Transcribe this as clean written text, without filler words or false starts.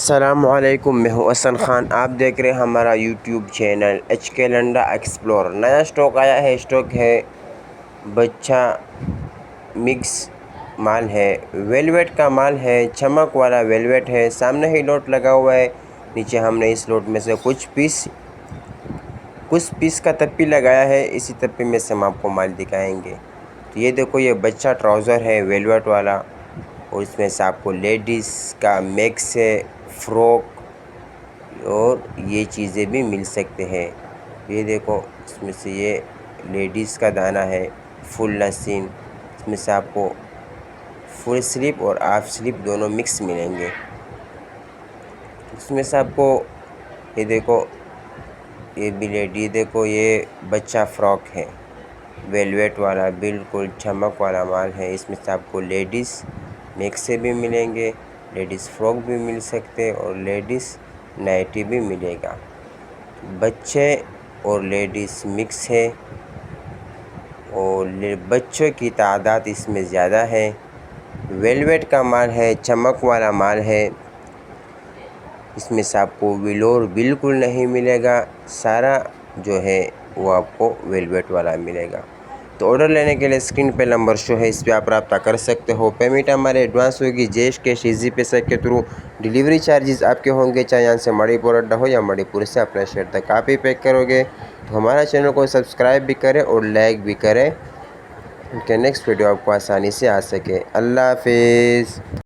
अस्सलामुअलैकुम, मैं हूं हसन ख़ान। आप देख रहे हैं हमारा यूट्यूब चैनल HK लंडा एक्सप्लोर। नया स्टॉक आया है। स्टॉक है बच्चा मिक्स माल है, वेलवेट का माल है, चमक वाला वेलवेट है। सामने ही लोट लगा हुआ है। नीचे हमने इस लोट में से कुछ पीस का तप्पी लगाया है। इसी तप्पी में से हम आपको माल दिखाएंगे। तो ये देखो, ये बच्चा ट्राउज़र है वेलवेट वाला, और इसमें से आपको लेडीज़ का मैक्स है, फ्रॉक और ये चीज़ें भी मिल सकते हैं। ये देखो, इसमें से ये लेडीज़ का दाना है, फुल नसीन। इसमें से आपको फुल स्लीप और हाफ स्लीप दोनों मिक्स मिलेंगे। इसमें से आपको ये देखो, ये भी लेडी, देखो ये बच्चा फ्रॉक है वेलवेट वाला, बिल्कुल चमक वाला माल है। इसमें से आपको लेडीज़ मैक्स से भी मिलेंगे, लेडीज़ फ्रॉक भी मिल सकते और लेडीज़ नाइटी भी मिलेगा। बच्चे और लेडीज़ मिक्स है और बच्चों की तादाद इसमें ज़्यादा है। वेलवेट का माल है, चमक वाला माल है। इसमें से आपको विलोर बिल्कुल नहीं मिलेगा, सारा जो है वो आपको वेलवेट वाला मिलेगा। तो ऑर्डर लेने के लिए स्क्रीन पे नंबर शो है, इस पर आप रब्ता कर सकते हो। पेमेंट हमारे एडवांस होगी, जैश कैश, इजी पैसा के थ्रू। डिलीवरी चार्जेस आपके होंगे, चाहे यहाँ से मणिपुर अड्डा हो या मणिपुर से अपने शहर तक आप ही पैक करोगे। तो हमारा चैनल को सब्सक्राइब भी करें और लाइक भी करें, उनके नेक्स्ट वीडियो आपको आसानी से आ सके। अल्लाह हाफिज़।